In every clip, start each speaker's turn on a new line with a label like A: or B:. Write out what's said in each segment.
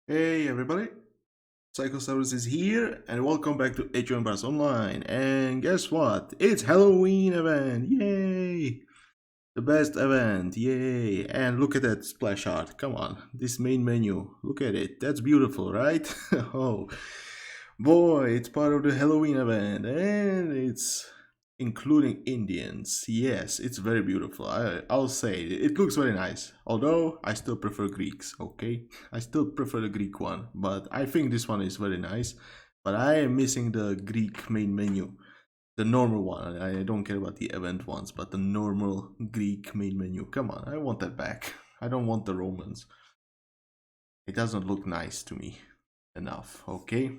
A: Hey everybody, Psychosaurus is here and welcome back to H1 Bars Online. And guess what? It's Halloween event! Yay! The best event, yay! And look at that splash art. Come on, this main menu. Look at it. That's beautiful, right? Oh, boy, it's part of the Halloween event and it's including Indians. Yes, it's very beautiful. I'll say it looks very nice. Although I still prefer Greeks, okay? I still prefer the Greek one, but I think this one is very nice. But I am missing the Greek main menu. The normal one. I don't care about the event ones, but the normal Greek main menu. Come on, I want that back. I don't want the Romans. It doesn't look nice to me enough, okay?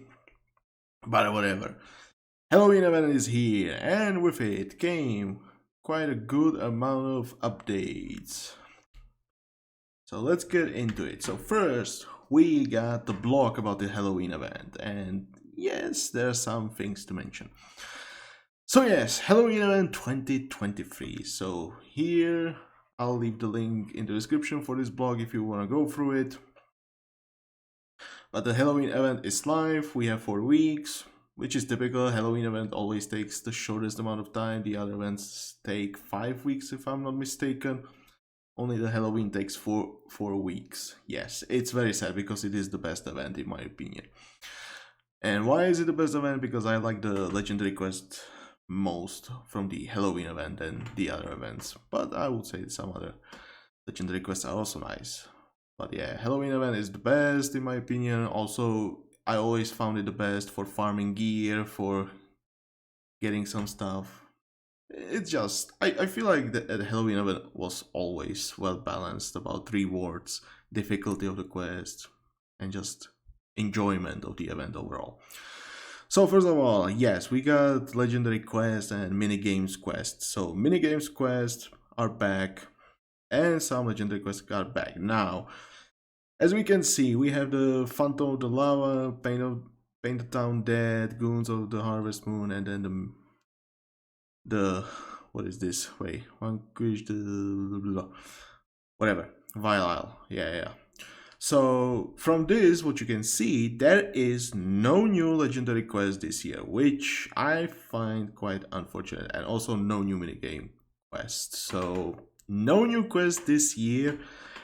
A: But whatever. Halloween event is here, and with it came quite a good amount of updates. So let's get into it. So first, we got the blog about the Halloween event, and yes, there are some things to mention. So yes, Halloween event 2023. So here, I'll leave the link in the description for this blog if you want to go through it. But the Halloween event is live. We have 4 weeks, which is typical. Halloween event always takes the shortest amount of time. The other events take 5 weeks, if I'm not mistaken. Only the Halloween takes four weeks. Yes, it's very sad because it is the best event in my opinion. And why is it the best event? Because I like the legendary quest most from the Halloween event than the other events. But I would say some other legendary quests are also nice. But yeah, Halloween event is the best in my opinion. Also, I always found it the best for farming gear, for getting some stuff. It's just, I feel like the Halloween event was always well balanced about rewards, difficulty of the quest, and just enjoyment of the event overall. So first of all, yes, we got legendary quests and minigames quests. So minigames quests are back, and some legendary quests are back. Now, as we can see, we have the Phantom of the Lava, Paint the Town Dead, Goons of the Harvest Moon, and then the what is this? Wait, Vanquish the whatever. Vile Isle. Yeah. So from this, what you can see, there is no new legendary quest this year, which I find quite unfortunate, and also no new minigame quest. So no new quest this year,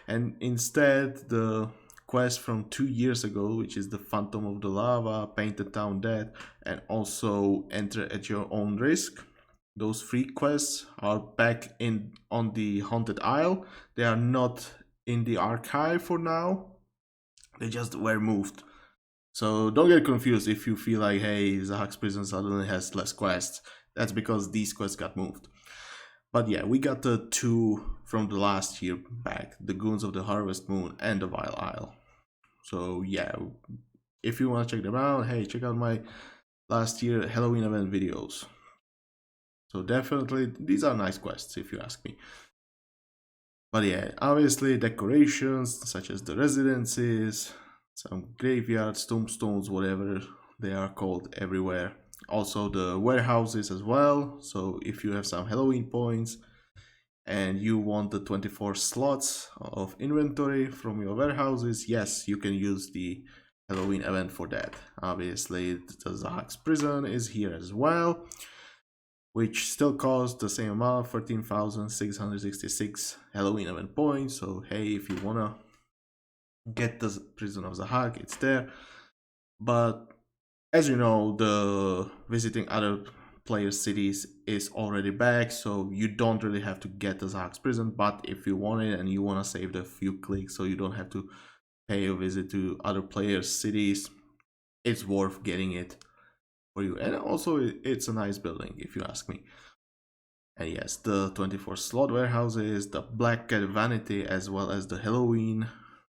A: and instead the quest from 2 years ago, which is the Phantom of the Lava, Paint the Town Dead, and also Enter at Your Own Risk. Those 3 quests are back in on the Haunted Isle. They are not in the archive for now. They just were moved. So don't get confused if you feel like, hey, Zahak's Prison suddenly has less quests. That's because these quests got moved. But yeah, we got the 2 from the last year back, the Goons of the Harvest Moon and the Vile Isle. So yeah, if you want to check them out, hey, check out my last year Halloween event videos. So definitely, these are nice quests if you ask me. But yeah, obviously decorations such as the residences, some graveyards, tombstones, whatever they are called everywhere. Also the warehouses as well. So if you have some Halloween points and you want the 24 slots of inventory from your warehouses, yes, you can use the Halloween event for that. Obviously, the Zahak's Prison is here as well, which still costs the same amount, 13,666 Halloween event points. So hey, if you wanna get the Prison of Zahak, it's there. But as you know, the visiting other player cities is already back, so you don't really have to get the Zahak's Prison. But if you want it and you wanna save the few clicks so you don't have to pay a visit to other players' cities, it's worth getting it for you. And also, it's a nice building if you ask me. And yes, the 24 slot warehouses, the Black Cat Vanity, as well as the Halloween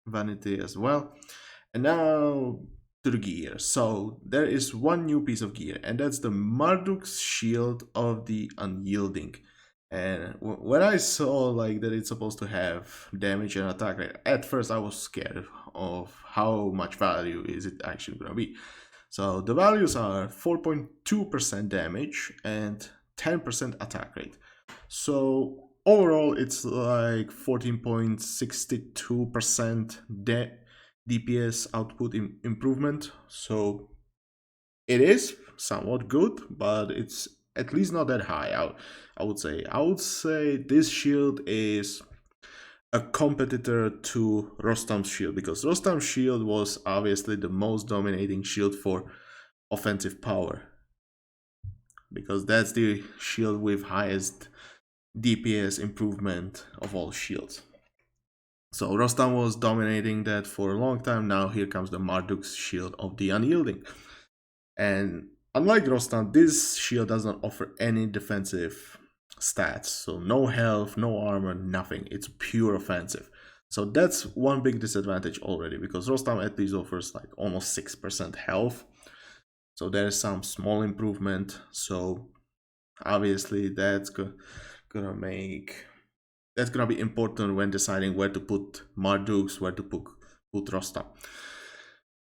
A: Vanity as well. And now to the gear. So there is one new piece of gear, and that's the Marduk's Shield of the Unyielding. And when I saw like that it's supposed to have damage and attack rate, at first I was scared of how much value is it actually gonna be. So the values are 4.2% damage and 10% attack rate. So overall, it's like 14.62% DPS output improvement. So it is somewhat good, but it's at least not that high. I would say. I would say this shield is a competitor to Rostam's shield, because Rostam's shield was obviously the most dominating shield for offensive power, because that's the shield with highest DPS improvement of all shields. So Rostam was dominating that for a long time. Now here comes the Marduk's shield of the Unyielding. And unlike Rostam, this shield does not offer any defensive stats. So no health, no armor, nothing. It's pure offensive. So that's one big disadvantage already, because Rostam at least offers like almost 6% health. So there's some small improvement. So obviously that's gonna be important when deciding where to put Marduk's, where to put Rostam.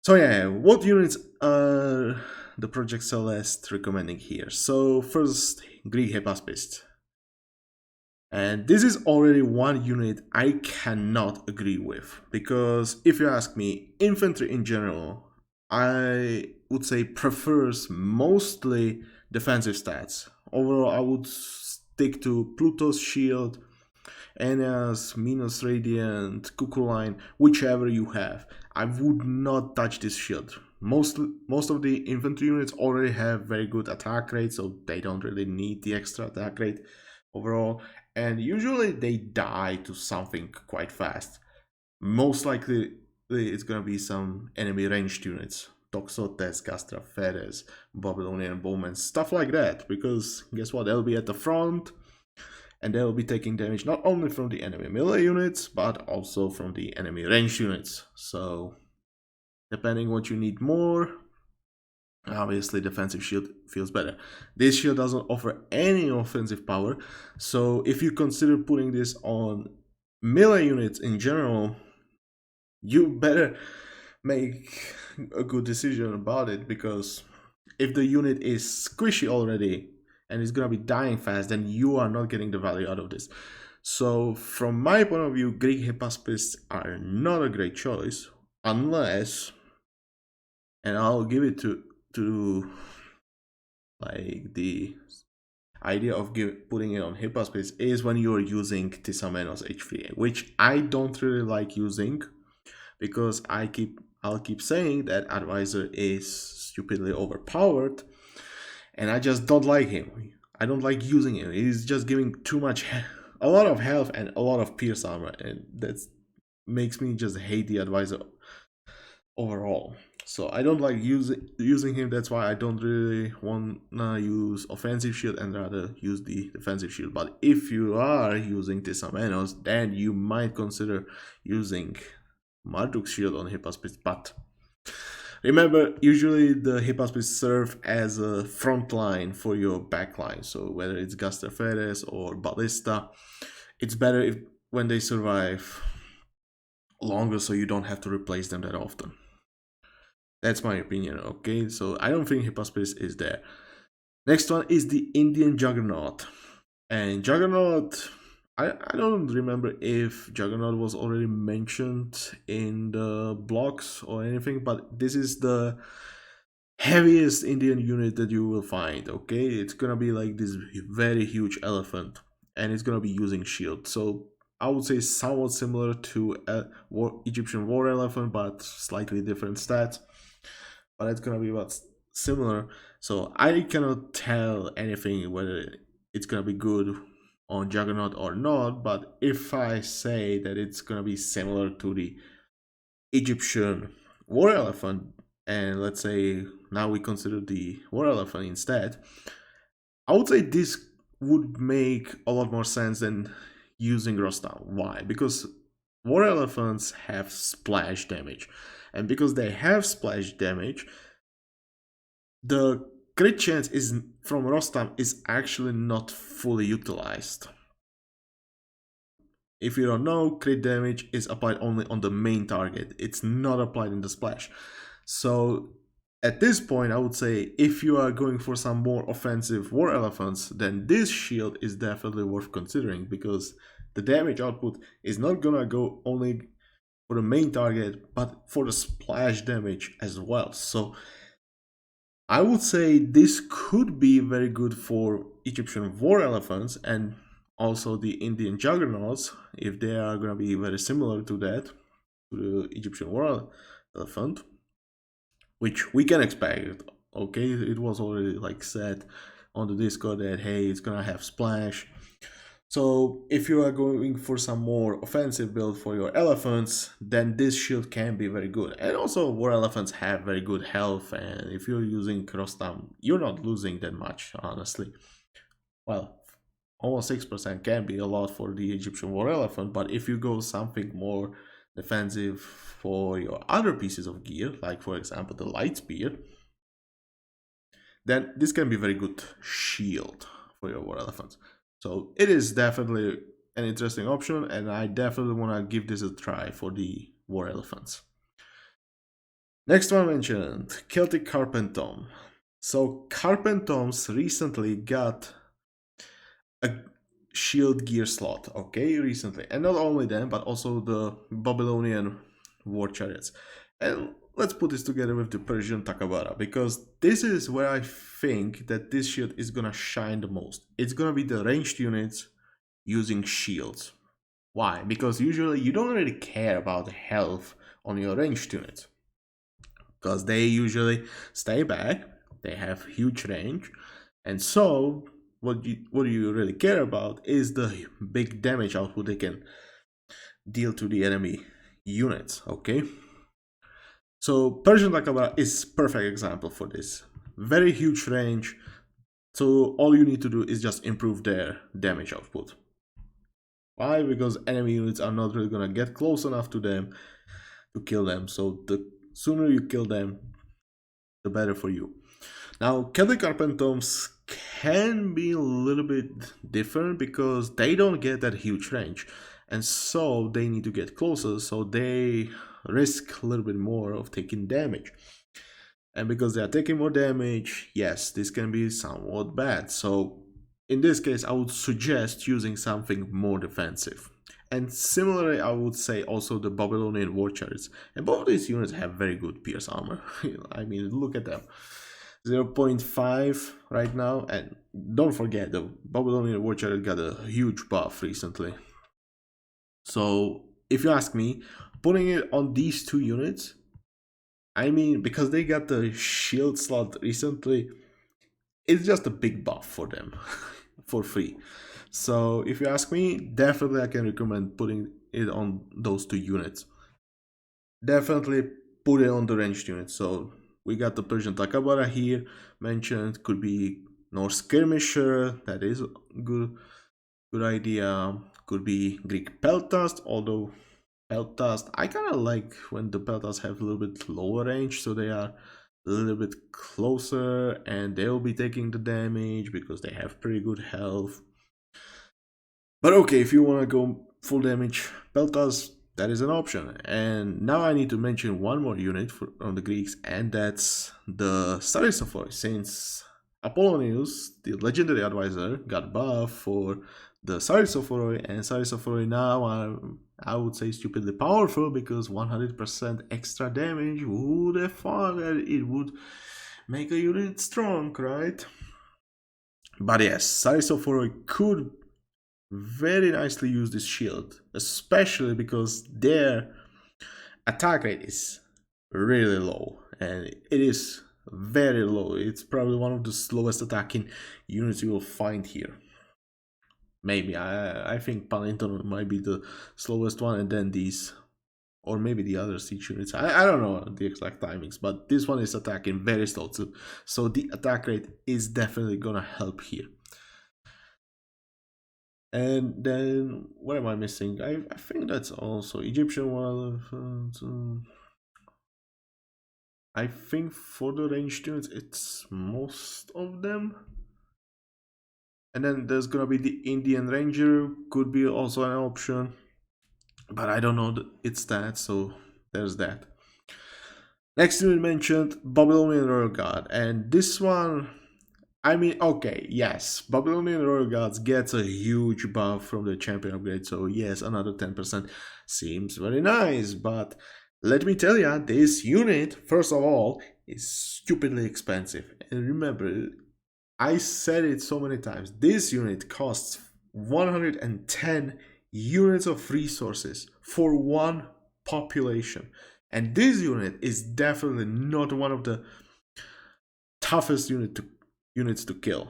A: So yeah, what units are the Project Celeste recommending here? So first, Greek Hypaspist. And this is already one unit I cannot agree with, because if you ask me, infantry in general, I would say prefers mostly defensive stats. Overall, I would stick to Pluto's shield, Eneas, Minos Radiant, Kukuline, whichever you have. I would not touch this shield. Most of the infantry units already have very good attack rate, so they don't really need the extra attack rate overall. And usually they die to something quite fast. Most likely it's gonna be some enemy ranged units. Toxotes, Castra, Feres, Babylonian Bowmen, stuff like that. Because guess what? They'll be at the front, and they'll be taking damage not only from the enemy melee units, but also from the enemy ranged units. So depending what you need more, obviously defensive shield feels better. This shield doesn't offer any offensive power, so if you consider putting this on melee units in general, you better make a good decision about it, because if the unit is squishy already and is gonna be dying fast, then you are not getting the value out of this. So from my point of view, Greek Hypaspists are not a great choice, unless, and I'll give it to like the idea of putting it on Hypaspist is when you are using Tisamenos H3, which I don't really like using, because I'll keep saying that Advisor is stupidly overpowered, and I just don't like him. I don't like using him. He's just giving a lot of health and a lot of pierce armor, and that makes me just hate the Advisor overall. So I don't like using him. That's why I don't really wanna use offensive shield and rather use the defensive shield. But if you are using Tisamenos, then you might consider using Marduk's shield on Hypaspist. But remember, usually the Hypaspists serve as a front line for your back line. So whether it's Gastaferes or Ballista, it's better when they survive longer, so you don't have to replace them that often. That's my opinion, okay? So I don't think Hypaspist is there. Next one is the Indian Juggernaut. And Juggernaut, I don't remember if Juggernaut was already mentioned in the blogs or anything, but this is the heaviest Indian unit that you will find, okay? It's gonna be like this very huge elephant, and it's gonna be using shield. So I would say somewhat similar to Egyptian War Elephant, but slightly different stats. But it's gonna be about similar. So I cannot tell anything whether it's gonna be good on Juggernaut or not, but if I say that it's gonna be similar to the Egyptian War Elephant, and let's say now we consider the War Elephant instead, I would say this would make a lot more sense than using Rostam. Why? Because War Elephants have splash damage, and because they have splash damage, the crit chance from Rostam is actually not fully utilized. If you don't know, crit damage is applied only on the main target. It's not applied in the splash. So at this point, I would say if you are going for some more offensive War Elephants, then this shield is definitely worth considering, because the damage output is not gonna go only for the main target, but for the splash damage as well. So I would say this could be very good for Egyptian war elephants and also the Indian juggernauts, if they are going to be very similar to that, to the Egyptian war elephant, which we can expect. Okay, it was already like said on the Discord that hey, it's gonna have splash. So if you are going for some more offensive build for your elephants, then this shield can be very good. And also war elephants have very good health, and if you're using Rostam, you're not losing that much, honestly. Well, almost 6% can be a lot for the Egyptian war elephant, but if you go something more defensive for your other pieces of gear, like for example the light spear, then this can be very good shield for your war elephants. So it is definitely an interesting option, and I definitely want to give this a try for the war elephants. Next one mentioned, Celtic Carpentom. So Carpentoms recently got a shield gear slot, okay, recently. And not only them, but also the Babylonian war chariots. And let's put this together with the Persian Takabara, because this is where I think that this shield is gonna shine the most. It's gonna be the ranged units using shields. Why? Because usually you don't really care about the health on your ranged units, because they usually stay back, they have huge range, and so what you really care about is the big damage output they can deal to the enemy units, okay? So Persian Takabara is perfect example for this. Very huge range, so all you need to do is just improve their damage output. Why? Because enemy units are not really gonna get close enough to them to kill them, so the sooner you kill them, the better for you. Now, Celtic Carpentoms can be a little bit different because they don't get that huge range, and so they need to get closer, so they risk a little bit more of taking damage. And because they are taking more damage, yes, this can be somewhat bad. So in this case, I would suggest using something more defensive. And similarly, I would say also the Babylonian war chariots. And both these units have very good pierce armor. I mean, look at them. 0.5 right now, and don't forget the Babylonian war chariot got a huge buff recently. So if you ask me, putting it on these two units, I mean, because they got the shield slot recently, it's just a big buff for them for free. So if you ask me, definitely I can recommend putting it on those two units. Definitely put it on the ranged units. So we got the Persian Takabara here mentioned, could be Norse Skirmisher, that is a good idea. Could be Greek Peltast, although Peltast, I kind of like when the Peltasts have a little bit lower range, so they are a little bit closer and they'll be taking the damage because they have pretty good health. But okay, if you want to go full damage Peltas, that is an option. And now I need to mention one more unit from the Greeks, and that's the Psychosaurus, since Apollonius, the legendary advisor, got buff for the Psychosaurus, and Psychosaurus now I would say stupidly powerful because 100% extra damage. Who would have thought that it would make a unit strong, right? But yes, Psychosaurus could very nicely use this shield, especially because their attack rate is really low, and it is very low. It's probably one of the slowest attacking units you will find here. Maybe I think Palinton might be the slowest one, and then these, or maybe the other siege units. I don't know the exact timings, but this one is attacking very slow too, so the attack rate is definitely gonna help here. And then what am I missing? I think that's also Egyptian one. I think for the ranged units, it's most of them. And then there's gonna be the Indian Ranger, could be also an option, but I don't know its stats, so there's that. Next we mentioned Babylonian Royal Guard, and this one, I mean, okay, yes, Babylonian Royal Guards gets a huge buff from the champion upgrade, so yes, another 10%. Seems very nice, but let me tell ya, this unit, first of all, is stupidly expensive. And remember, I said it so many times, this unit costs 110 units of resources for one population. And this unit is definitely not one of the toughest units to kill.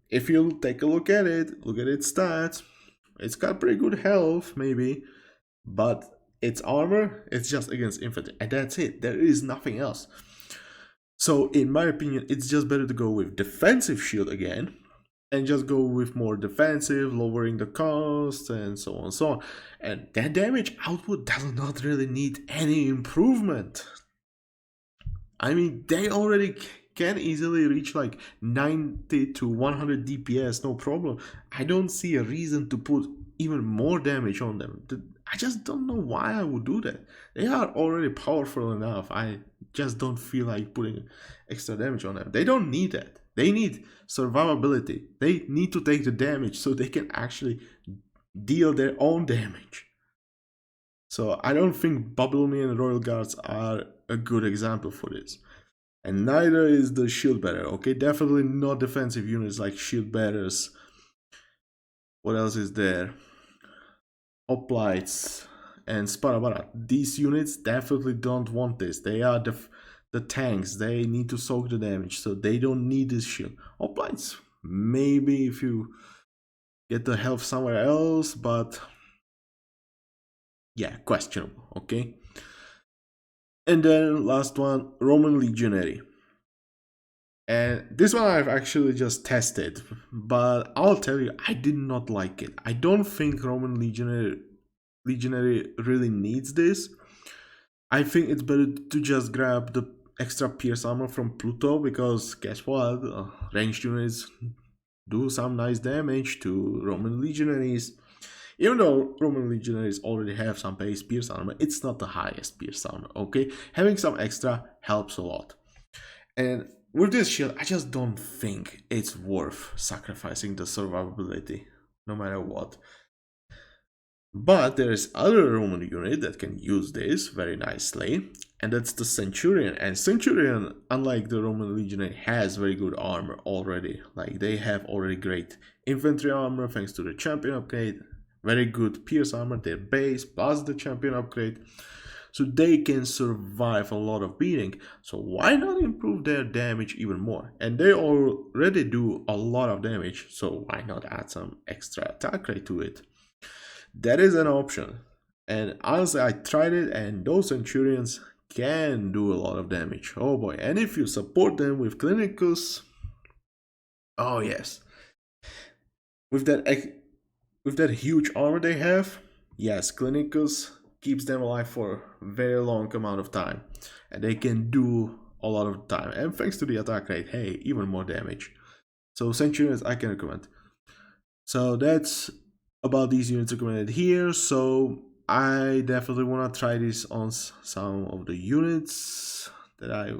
A: If you take a look at its stats, it's got pretty good health, maybe, but its armor, it's just against infantry, and that's it. There is nothing else. So, in my opinion, it's just better to go with defensive shield again, and just go with more defensive, lowering the cost, and so on and so on. And that damage output does not really need any improvement. I mean, they already can easily reach like 90 to 100 DPS, no problem. I don't see a reason to put even more damage on them. I just don't know why I would do that. They are already powerful enough. I just don't feel like putting extra damage on them. They don't need that. They need survivability. They need to take the damage so they can actually deal their own damage. So I don't think Babylonian Royal Guards are a good example for this. And neither is the shield bearer, okay? Definitely not defensive units like shield bearers. What else is there? Hoplites and Sparabara. These units definitely don't want this. They are the tanks. They need to soak the damage, so they don't need this shield. Hoplites, maybe if you get the health somewhere else, but yeah, questionable, okay? And then last one, Roman Legionary. And this one I've actually just tested, but I'll tell you, I did not like it. I don't think Roman Legionary really needs this. I think it's better to just grab the extra pierce armor from Pluto, because guess what? Ranged units do some nice damage to Roman Legionaries. Even though Roman Legionaries already have some base pierce armor, it's not the highest pierce armor, okay? Having some extra helps a lot. And with this shield, I just don't think it's worth sacrificing the survivability, no matter what. But there is other Roman unit that can use this very nicely, and that's the Centurion. And Centurion, unlike the Roman Legionary, has very good armor already. Like, they have already great infantry armor thanks to the champion upgrade, very good pierce armor, their base plus the champion upgrade. So they can survive a lot of beating. So why not improve their damage even more? And they already do a lot of damage, so why not add some extra attack rate to it? That is an option. And honestly, I tried it, and those Centurions can do a lot of damage. Oh boy. And if you support them with Clinicus, oh yes. With that huge armor they have, yes, Clinicus keeps them alive for a very long amount of time, and they can do a lot of time, and thanks to the attack rate, hey, even more damage. So Centurions I can recommend. So that's about these units recommended here. So I definitely want to try this on some of the units that I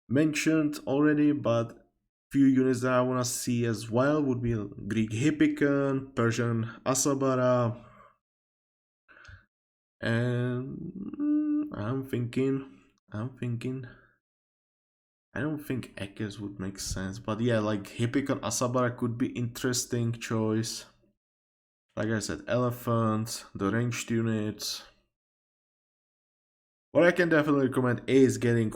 A: mentioned already, but few units that I want to see as well would be Greek Hippicon, Persian Asabara, and I'm thinking, I don't think Ekes would make sense, but yeah, like Hippicon Asabara could be interesting choice. Like I said, Elephant, the ranged units. What I can definitely recommend is getting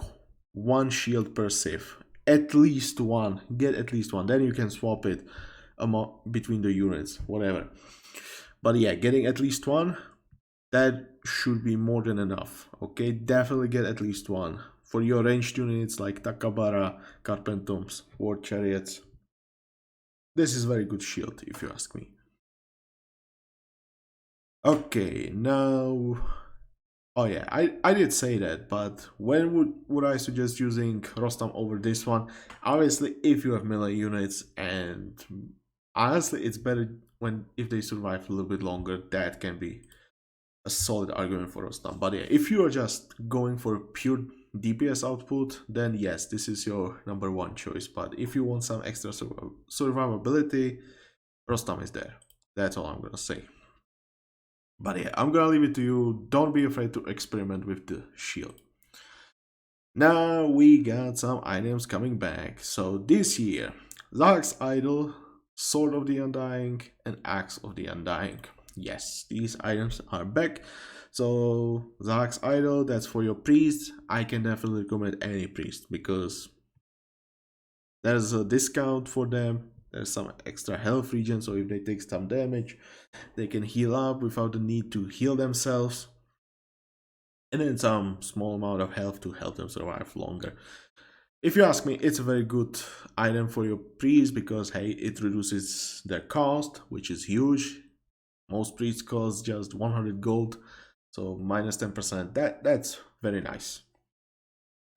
A: one shield per civ. At least one. Get at least one. Then you can swap it between the units, whatever. But yeah, getting at least one, that should be more than enough. Okay, definitely get at least one. For your ranged units like Takabara, Carpentums, War Chariots. This is very good shield, if you ask me. Okay, now... Oh yeah, I did say that, but when would I suggest using Rostam over this one? Obviously, if you have melee units, and honestly, it's better if they survive a little bit longer. That can be a solid argument for Rostam. But yeah, if you are just going for pure DPS output, then yes, this is your number one choice. But if you want some extra survivability, Rostam is there. That's all I'm gonna say. But yeah, I'm gonna leave it to you. Don't be afraid to experiment with the shield. Now we got some items coming back. So this year, Zach's Idol, Sword of the Undying, and Axe of the Undying. Yes, these items are back. So Zach's Idol, that's for your priest. I can definitely recommend any priest because there's a discount for them. There's some extra health regen, so if they take some damage, they can heal up without the need to heal themselves. And then some small amount of health to help them survive longer. If you ask me, it's a very good item for your priest because hey, it reduces their cost, which is huge. Most priests cost just 100 gold, so minus 10%. That's very nice.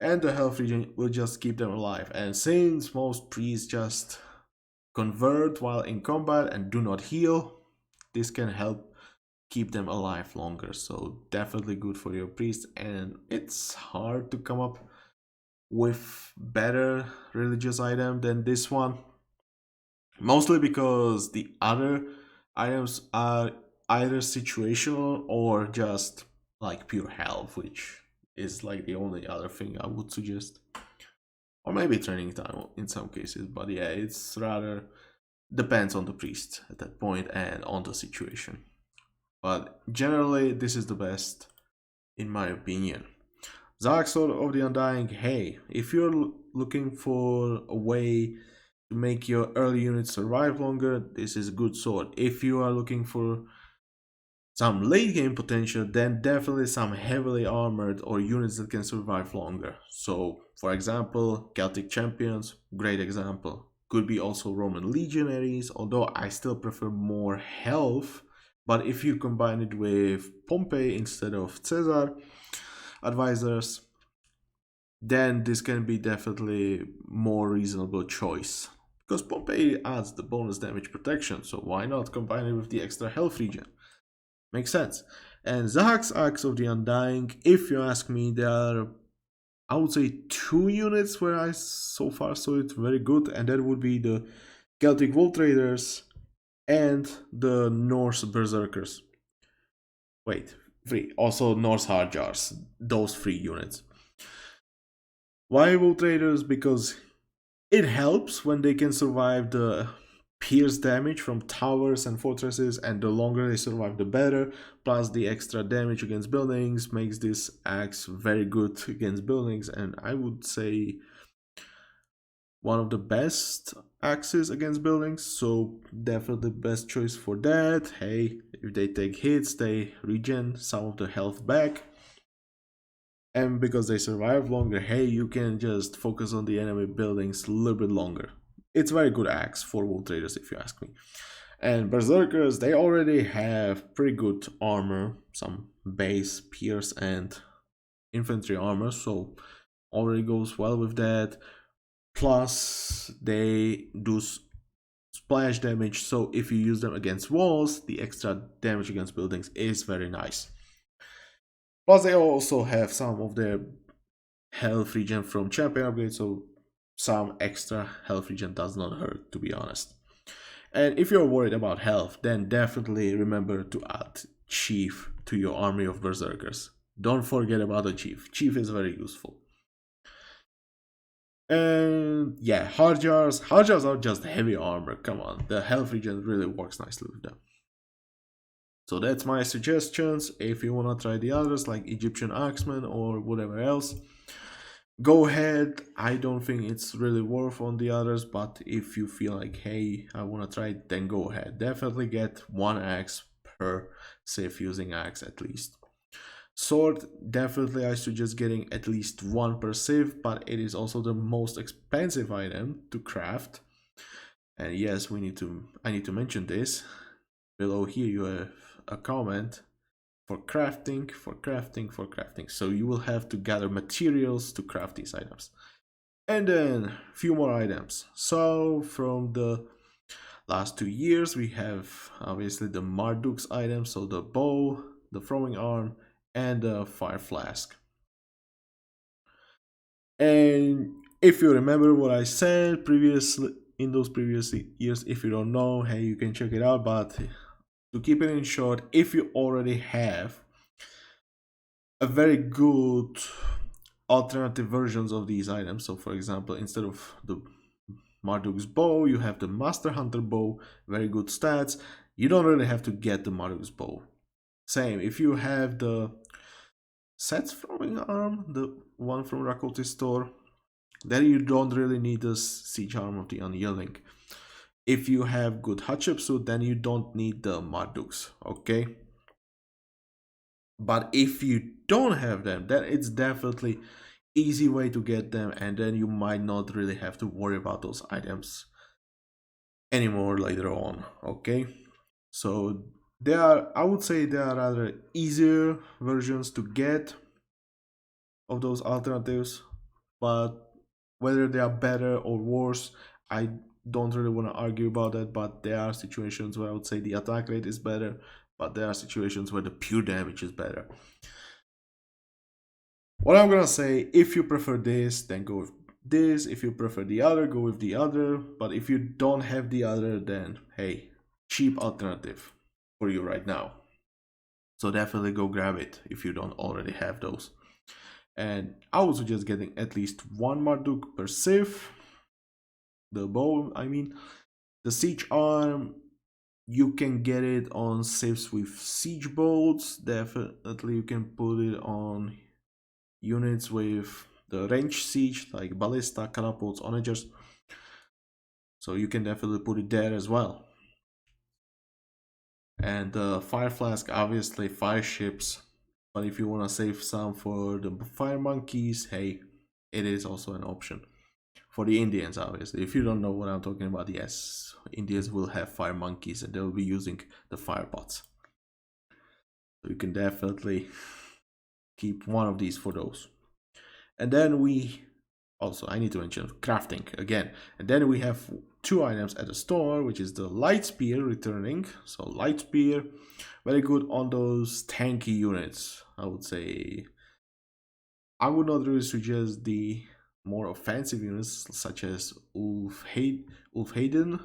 A: And the health regen will just keep them alive. And since most priests just convert while in combat and do not heal, this can help keep them alive longer. So definitely good for your priest. And it's hard to come up with better religious item than this one, mostly because the other items are either situational or just like pure health, which is like the only other thing I would suggest, or maybe training time in some cases. But yeah, it's rather depends on the priest at that point and on the situation, but generally this is the best in my opinion. Zark Sword of the Undying, hey, if you're looking for a way to make your early units survive longer, this is a good sword. If you are looking for some late game potential, then definitely some heavily armored or units that can survive longer. So, for example, Celtic Champions, great example. Could be also Roman Legionaries, although I still prefer more health. But if you combine it with Pompey instead of Caesar, advisors, then this can be definitely more reasonable choice. Because Pompey adds the bonus damage protection, so why not combine it with the extra health regen? Makes sense. And Zahak's Axe of the Undying, if you ask me, there are, I would say, two units where I so far saw it very good, and that would be the Celtic Volt Raiders and the Norse Berserkers. Wait, three. Also Norse Hardjars. Those three units. Why Volt Raiders? Because it helps when they can survive the pierce damage from towers and fortresses, and the longer they survive the better. Plus the extra damage against buildings makes this axe very good against buildings, and I would say one of the best axes against buildings, so definitely the best choice for that. Hey, if they take hits, they regen some of the health back, and because they survive longer, hey, you can just focus on the enemy buildings a little bit longer. It's very good axe for wool traders if you ask me. And berserkers, they already have pretty good armor, some base, pierce, and infantry armor, so already goes well with that. Plus they do splash damage, so if you use them against walls, the extra damage against buildings is very nice. Plus they also have some of their health regen from champion upgrade, so some extra health regen does not hurt, to be honest. And if you're worried about health, then definitely remember to add Chief to your army of berserkers. Don't forget about the Chief. Chief is very useful. And yeah, hard jars. Hard jars are just heavy armor. Come on, the health regen really works nicely with them. So that's my suggestions. If you wanna try the others like Egyptian Axeman or whatever else, go ahead. I don't think it's really worth on the others, but if you feel like, hey, I wanna try it, then go ahead. Definitely get one axe per safe using axe at least. Sword, definitely I suggest getting at least one per save, but it is also the most expensive item to craft. And yes, I need to mention this. Below here you have a comment for crafting, for crafting, for crafting. So you will have to gather materials to craft these items. And then a few more items. So from the last 2 years we have obviously the Marduk's items, so the bow, the throwing arm, and the fire flask. And if you remember what I said previously in those previous years, if you don't know, hey, you can check it out. But to keep it in short, if you already have a very good alternative versions of these items, so for example, instead of the Marduk's bow, you have the Master Hunter bow, very good stats, you don't really have to get the Marduk's bow. Same, if you have the Set's throwing arm, the one from Rakoti's store, then you don't really need the siege arm of the Unyielding. If you have good Hatshepsut, then you don't need the Marduks, okay? But if you don't have them, then it's definitely easy way to get them, and then you might not really have to worry about those items anymore later on, okay? So there are, I would say there are rather easier versions to get of those alternatives, but whether they are better or worse, I don't really want to argue about that. But there are situations where I would say the attack rate is better, but there are situations where the pure damage is better. What I'm gonna say, if you prefer this, then go with this. If you prefer the other, go with the other. But if you don't have the other, then hey, cheap alternative for you right now. So definitely go grab it if you don't already have those. And I would suggest getting at least one Marduk per civ. The bow, I mean, the siege arm, you can get it on civs with siege bolts. Definitely you can put it on units with the range siege like ballista, catapults, onagers. So you can definitely put it there as well. And the fire flask, obviously fire ships. But if you want to save some for the fire monkeys, hey, it is also an option. For the Indians, obviously. If you don't know what I'm talking about, yes, Indians will have fire monkeys and they'll be using the fire pots. So you can definitely keep one of these for those. And then we also, I need to mention crafting again. And then we have two items at the store, which is the light spear returning. So light spear, very good on those tanky units, I would say. I would not really suggest the more offensive units such as Ulfheden.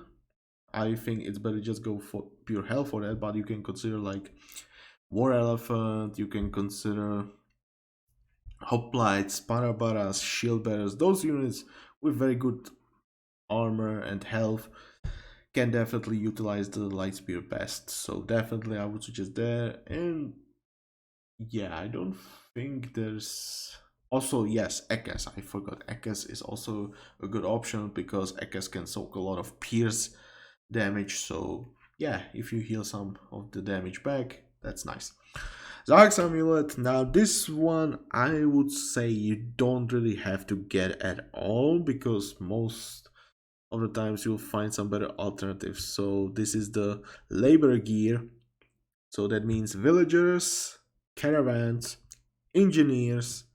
A: I think it's better just go for pure hell for that, but you can consider like War Elephant, you can consider Hoplites, Parabaras, Shield Bearers. Those units with very good armor and health can definitely utilize the light spear best. So definitely I would suggest there. And yeah, I don't think there's also, yes, Ekes. I forgot. Ekes is also a good option because Ekes can soak a lot of pierce damage. So yeah, if you heal some of the damage back, that's nice. Zark's Amulet. Now this one I would say you don't really have to get at all because most of the times you'll find some better alternatives. So this is the labor gear. So that means villagers, caravans, engineers,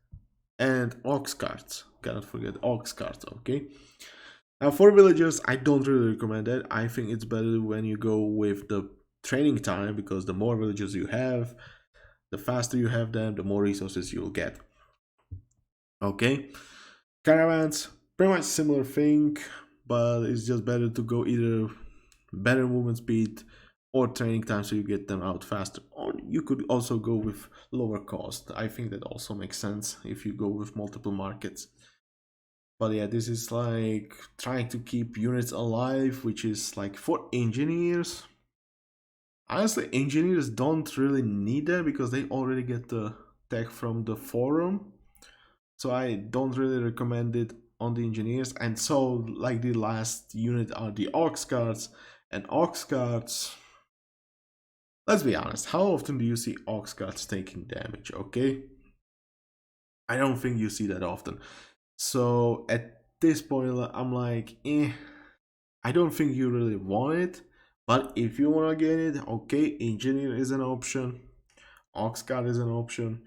A: and ox carts. Cannot forget ox carts, okay? Now for villagers, I don't really recommend it. I think it's better when you go with the training time because the more villagers you have, the faster you have them, the more resources you'll get. Okay? Caravans, pretty much similar thing, but it's just better to go either better movement speed or training time so you get them out faster. Or you could also go with lower cost. I think that also makes sense if you go with multiple markets. But yeah, this is like trying to keep units alive, which is like for engineers. Honestly, engineers don't really need that because they already get the tech from the forum. So I don't really recommend it on the engineers. And so like the last unit are the ox carts, and ox carts, let's be honest, how often do you see ox carts taking damage, okay? I don't think you see that often. So at this point I'm like, I don't think you really want it. But if you want to get it, okay, engineer is an option, ox cart is an option,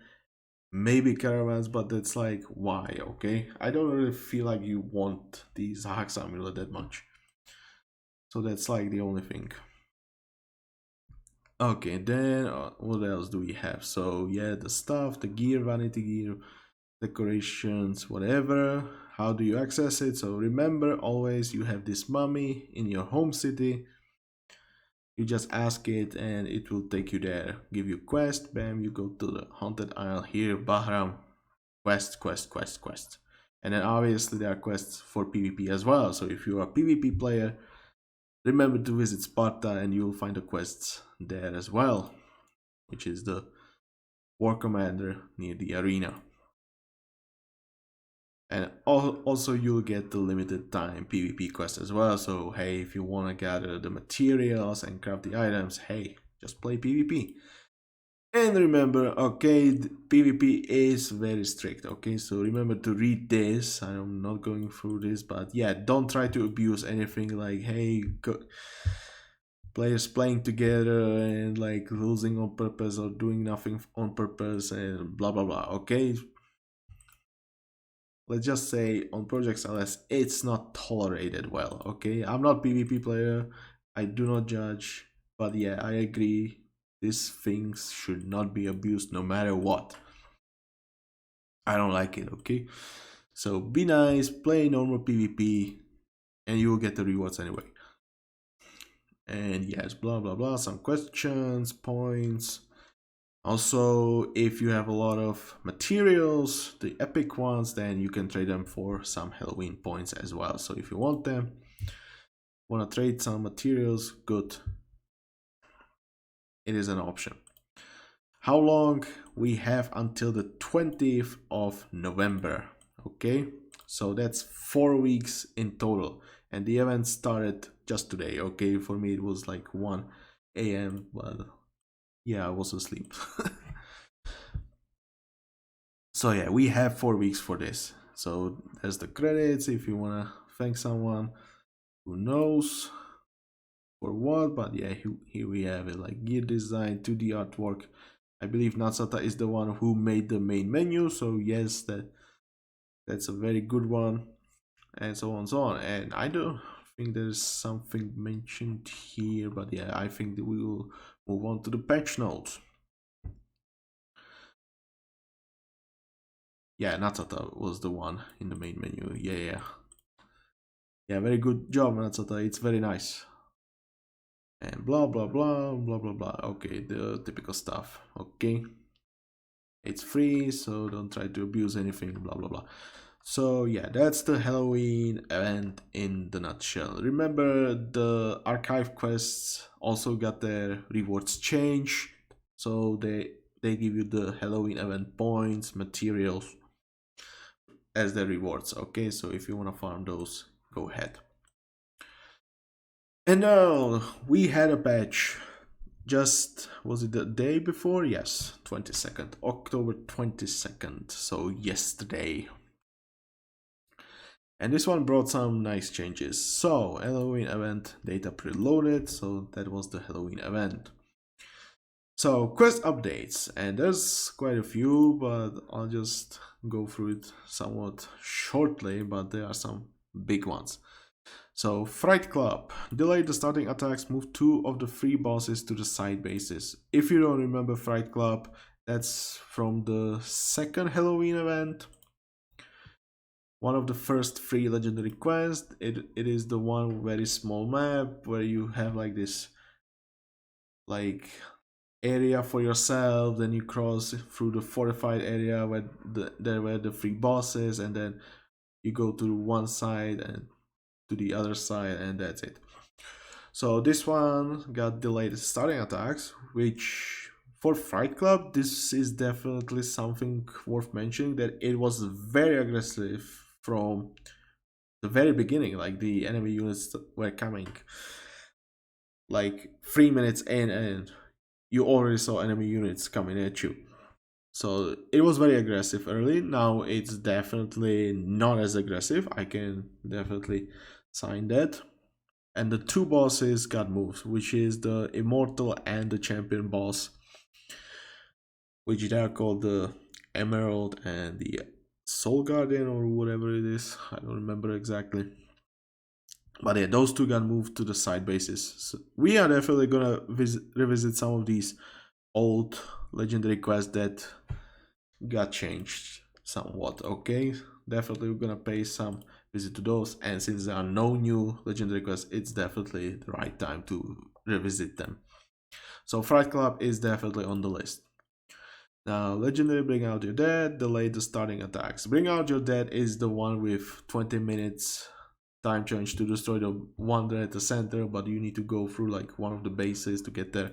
A: maybe caravans, but that's like, why, okay? I don't really feel like you want these Hax Amulet that much. So that's like the only thing. Okay, then what else do we have? So yeah, the stuff, the gear, vanity gear, decorations, whatever. How do you access it? So remember, always you have this mummy in your home city. You just ask it and it will take you there, give you quest, bam, you go to the Haunted Isle here, Bahram, quest, quest, quest, quest. And then obviously there are quests for PvP as well, so if you're a PvP player, remember to visit Sparta and you'll find the quests there as well, which is the War Commander near the arena. And also you'll get the limited time PvP quest as well, so hey, if you want to gather the materials and craft the items, hey, just play PvP. And remember, okay, PvP is very strict, okay, so remember to read this. I'm not going through this, but yeah, don't try to abuse anything like, hey, players playing together and like losing on purpose or doing nothing on purpose and blah blah blah, okay? Let's just say on Project Celeste, it's not tolerated well, okay? I'm not PvP player, I do not judge, but yeah, I agree, these things should not be abused no matter what. I don't like it, okay? So be nice, play normal PvP, and you will get the rewards anyway. And yes, blah blah blah, some questions, points. Also, if you have a lot of materials, the epic ones, then you can trade them for some Halloween points as well. So if you want them, want to trade some materials, good. It is an option. How long? We have until the 20th of November, okay? So that's 4 weeks in total. And the event started just today, okay? For me it was like 1 a.m. but yeah, I was asleep. So yeah, we have 4 weeks for this. So there's the credits if you want to thank someone who knows for what, but yeah, here we have it, like gear design, 2D artwork. I believe Natsata is the one who made the main menu, so yes, that's a very good one, and so on and so on. And I don't think there's something mentioned here, but yeah, I think that we will move on to the patch notes. Yeah, Natsata was the one in the main menu. Yeah, very good job, Natsata. It's very nice. And blah blah blah blah blah blah. Okay, the typical stuff. Okay, it's free, so don't try to abuse anything. Blah blah blah. So yeah, that's the Halloween event in the nutshell. Remember, the archive quests also got their rewards changed, so they give you the Halloween event points, materials as their rewards. Okay, so if you want to farm those, go ahead. And now we had a patch. Just, was it the day before? Yes, 22nd, October 22nd, so yesterday. And this one brought some nice changes. So, Halloween event data preloaded, so that was the Halloween event. So, quest updates, and there's quite a few, but I'll just go through it somewhat shortly, but there are some big ones. So, Fright Club delayed the starting attacks, moved 2 of the 3 bosses to the side bases. If you don't remember Fright Club, that's from the second Halloween event. One of the first 3 legendary quests. It is the one very small map where you have like this like area for yourself, then you cross through the fortified area where there were the 3 bosses, and then you go to one side and to the other side, and that's it. So this one got delayed starting attacks, which for Fright Club, this is definitely something worth mentioning, that it was very aggressive from the very beginning. Like the enemy units were coming like 3 minutes in and you already saw enemy units coming at you. So it was very aggressive early. Now it's definitely not as aggressive. I can definitely sign that. And the 2 bosses got moved, which is the Immortal and the Champion boss, which they are called the Emerald and the Soul Guardian or whatever it is. I don't remember exactly. But yeah, those 2 got moved to the side bases. So we are definitely gonna revisit some of these old legendary quests that got changed somewhat, okay? Definitely we're gonna pay some visit to those, and since there are no new legendary quests, it's definitely the right time to revisit them. So Fright Club is definitely on the list. Now, Legendary Bring Out Your Dead, delay the starting attacks. Bring Out Your Dead is the one with 20 minutes time change to destroy the one at the center, but you need to go through like one of the bases to get there.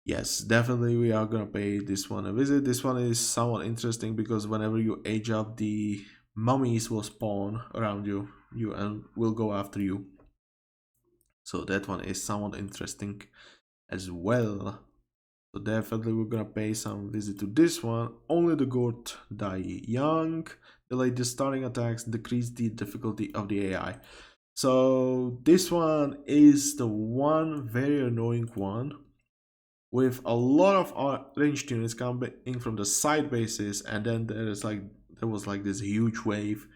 A: Yes, definitely we are gonna pay this one a visit. This one is somewhat interesting because whenever you age up, the mummies will spawn around you and will go after you. So that one is somewhat interesting as well. So definitely we're gonna pay some visit to this one. Only the goat die young. Delay the starting attacks, decrease the difficulty of the AI. So this one is the one very annoying one with a lot of ranged units coming from the side bases, and then there was like this huge wave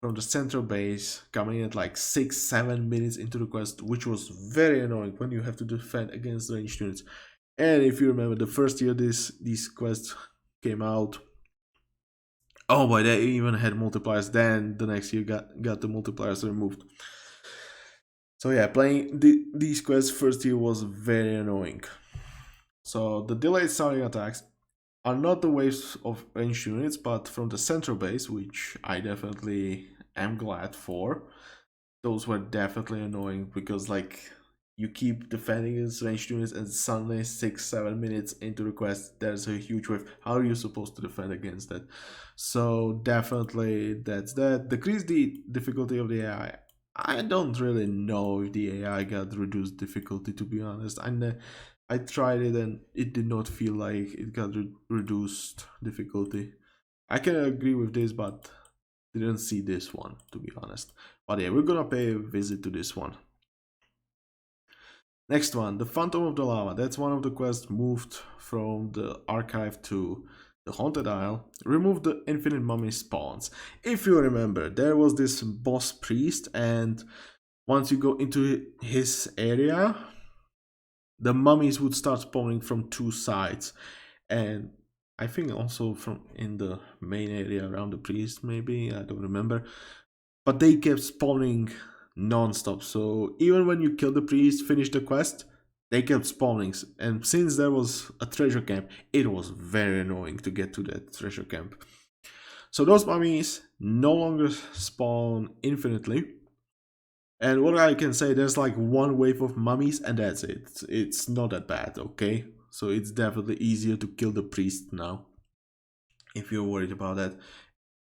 A: from the central base coming at like 6-7 minutes into the quest, which was very annoying when you have to defend against ranged units. And if you remember, the first year these quests came out, oh boy, they even had multipliers. Then the next year got the multipliers removed. So yeah, playing these quests first year was very annoying. So the delayed starting attacks are not the waves of ranged units, but from the central base, which I definitely am glad for. Those were definitely annoying because like you keep defending against ranged units and suddenly 6-7 minutes into the quest there's a huge wave. How are you supposed to defend against that? So definitely that's that. Decrease the difficulty of the AI. I don't really know if the AI got reduced difficulty, to be honest. I tried it and it did not feel like it got reduced difficulty. I can agree with this, but didn't see this one, to be honest. But yeah, we're gonna pay a visit to this one. Next one, the Phantom of the Lava. That's one of the quests moved from the archive to the Haunted Isle. Remove the infinite mummy spawns. If you remember, there was this boss priest, and once you go into his area, the mummies would start spawning from two sides. And I think also from in the main area around the priest, maybe, I don't remember. But they kept spawning non-stop. So even when you kill the priest, finish the quest, they kept spawning. And since there was a treasure camp, it was very annoying to get to that treasure camp. So those mummies no longer spawn infinitely. And what I can say, there's like one wave of mummies and that's it. It's not that bad, okay? So it's definitely easier to kill the priest now. If you're worried about that.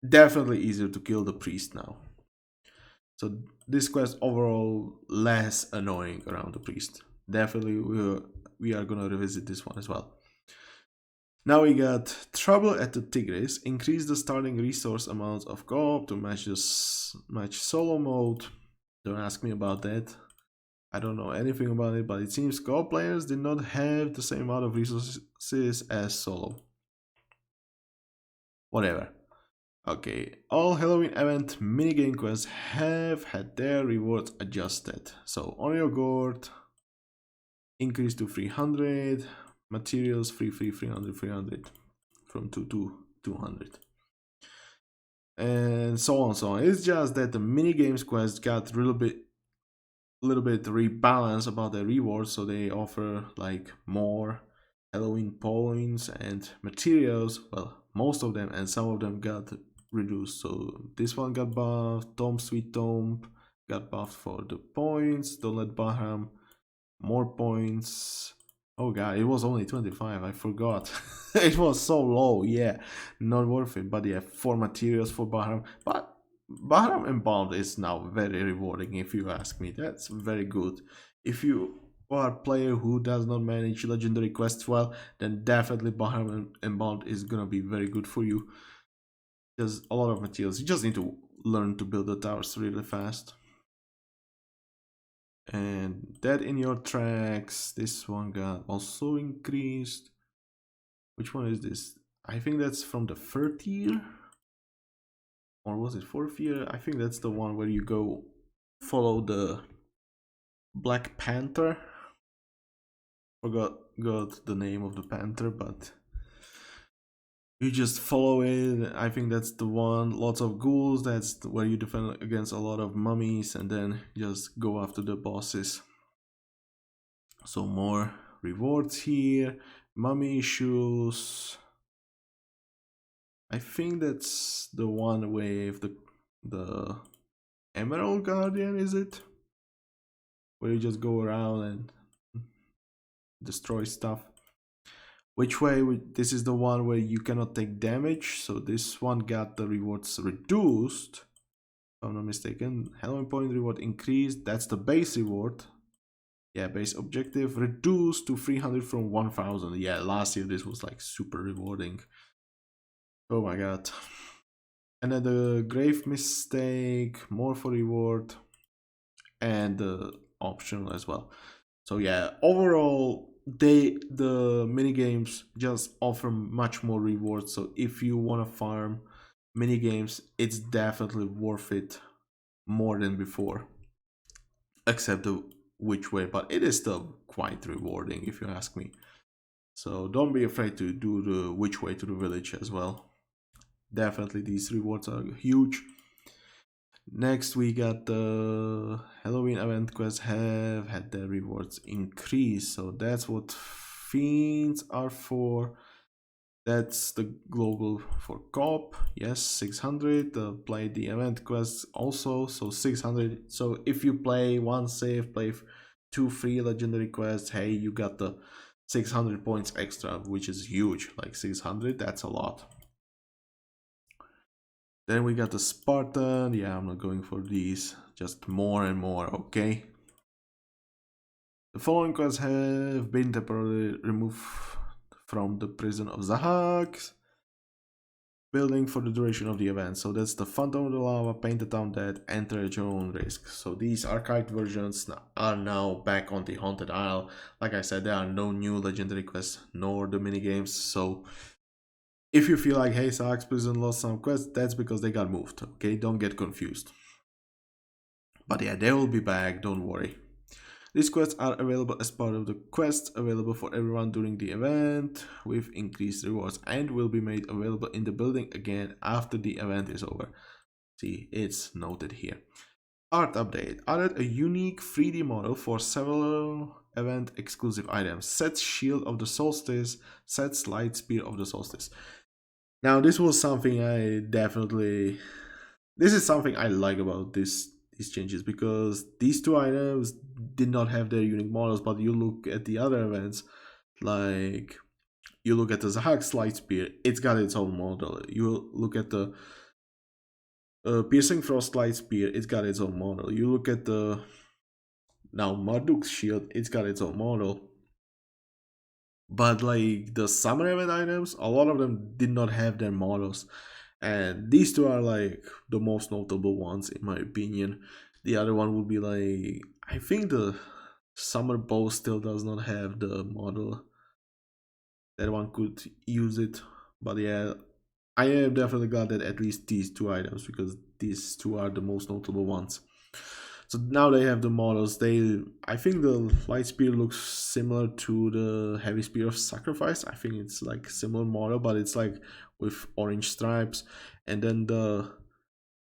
A: Definitely easier to kill the priest now. So this quest overall less annoying around the priest. Definitely we are gonna revisit this one as well. Now we got Trouble at the Tigris. Increase the starting resource amount of co-op to match solo mode. Don't ask me about that. I don't know anything about it, but it seems co-op players did not have the same amount of resources as solo. Whatever. Okay, all Halloween event minigame quests have had their rewards adjusted. So on your gourd, increase to 300, materials free 300 from 2 to 200. And so on, so on. It's just that the minigames quest got a little bit rebalanced about their rewards, so they offer like more Halloween points and materials. Well, most of them, and some of them got reduced. So this one got buffed. Tom Sweet Tom got buffed for the points. Don't Let Bahram, more points. Oh god, it was only 25. I forgot. It was so low. Yeah, not worth it. But yeah, 4 materials for Bahram. But Bahram Embalmed is now very rewarding, if you ask me. That's very good. If you are a player who does not manage legendary quests well, then definitely Bahram Embalmed is gonna be very good for you. There's a lot of materials. You just need to learn to build the towers really fast. And that in your tracks, this one got also increased. Which one is this? I think that's from the 3rd year. Or was it 4th year? I think that's the one where you go follow the Black Panther. Forgot the name of the panther, but you just follow it. I think that's the one. Lots of ghouls. That's where you defend against a lot of mummies and then just go after the bosses. So more rewards here. Mummy issues. I think that's the one with the Emerald Guardian, is it? Where you just go around and destroy stuff. Which way? This is the one where you cannot take damage. So this one got the rewards reduced. If I'm not mistaken. Halloween point reward increased. That's the base reward. Yeah, base objective reduced to 300 from 1000. Yeah, last year this was like super rewarding. Oh my god. And then the grave mistake, more for reward, and the optional as well. So yeah, overall the mini games just offer much more rewards. So if you want to farm mini games, it's definitely worth it more than before. Except the which way, but it is still quite rewarding if you ask me. So don't be afraid to do the which way to the village as well. Definitely these rewards are huge. Next we got the Halloween event quests have had their rewards increase, so that's what fiends are for. That's the global for co-op, yes, 600. Play the event quests also, so 600. So if you play one save, play 2 free legendary quests, hey, you got the 600 points extra, which is huge. Like 600, that's a lot. Then we got the Spartan. Yeah, I'm not going for these. Just more and more, okay? The following quests have been temporarily removed from the prison of Zahak building for the duration of the event. So that's the Phantom of the Lava, Paint the Town Dead, Enter at your own risk. So these archived versions are now back on the Haunted Isle. Like I said, there are no new legendary quests nor the minigames. So if you feel like, hey, Sax Prison lost some quests, that's because they got moved, okay? Don't get confused. But yeah, they will be back, don't worry. These quests are available as part of the quests available for everyone during the event with increased rewards and will be made available in the building again after the event is over. See, it's noted here. Art update. Added a unique 3D model for several event exclusive items. Set's Shield of the Solstice, Set's Light Spear of the Solstice. Now this was something this is something I like about these changes, because these two items did not have their unique models, but you look at the other events, like you look at the Zahak's Light Spear, it's got its own model. You look at the Piercing Frost Light Spear, it's got its own model. You look at the now Marduk's Shield, it's got its own model. But like the summer event items, a lot of them did not have their models, and these two are like the most notable ones in my opinion. The other one would be like, I think the summer bow still does not have the model. That one could use it, but yeah, I am definitely glad that at least these two items, because these two are the most notable ones. So now they have the models. I think the light spear looks similar to the heavy spear of sacrifice. I think it's like similar model, but it's like with orange stripes. And then the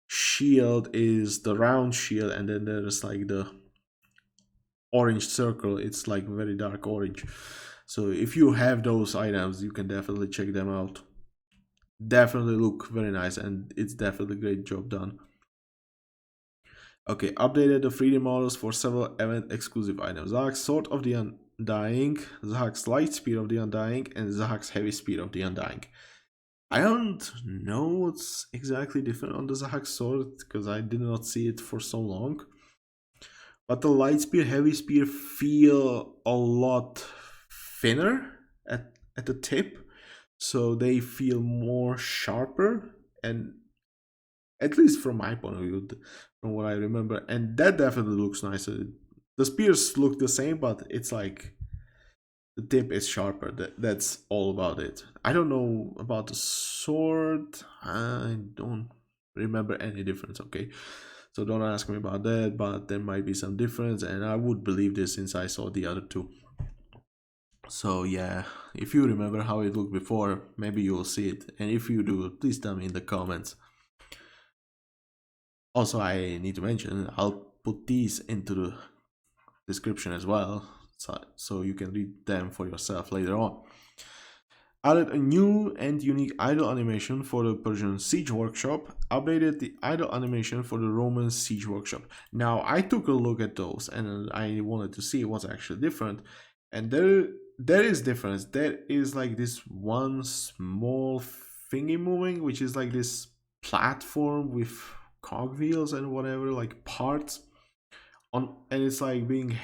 A: shield is the round shield, and then there's like the orange circle. It's like very dark orange. So if you have those items, you can definitely check them out. Definitely look very nice, and it's definitely a great job done. Okay, updated the 3D models for several event exclusive items. Zahak's Sword of the Undying, Zahak's Light Spear of the Undying, and Zahak's Heavy Spear of the Undying. I don't know what's exactly different on the Zahak Sword, because I did not see it for so long. But the Light Spear, Heavy Spear feel a lot thinner at the tip, so they feel more sharper, and at least from my point of view, from what I remember, and that definitely looks nicer. The spears look the same, but it's like the tip is sharper. That's all about it. I don't know about the sword. I don't remember any difference. Okay, so don't ask me about that. But there might be some difference, and I would believe this since I saw the other two. So yeah, if you remember how it looked before, maybe you'll see it, and if you do, please tell me in the comments. Also, I need to mention, I'll put these into the description as well, so you can read them for yourself later on. Added a new and unique idle animation for the Persian Siege Workshop, updated the idle animation for the Roman Siege Workshop. Now, I took a look at those and I wanted to see what's actually different. And there is difference. There is like this one small thingy moving, which is like this platform with cogwheels and whatever, like parts on, and it's like being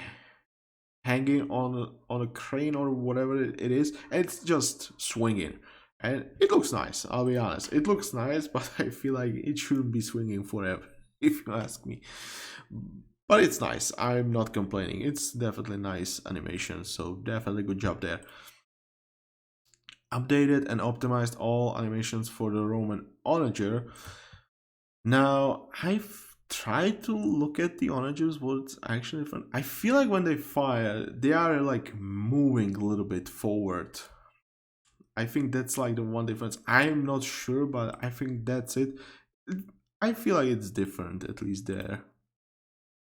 A: hanging on a crane or whatever it is, and it's just swinging, and it looks nice. I'll be honest, it looks nice, but I feel like it shouldn't be swinging forever, if you ask me. But it's nice. I'm not complaining. It's definitely nice animation, so definitely good job there. Updated and optimized all animations for the Roman onager. Now, I've tried to look at the onagers, what's actually different. I feel like when they fire, they are like moving a little bit forward. I think that's like the one difference. I'm not sure, but I think that's it. I feel like it's different, at least there.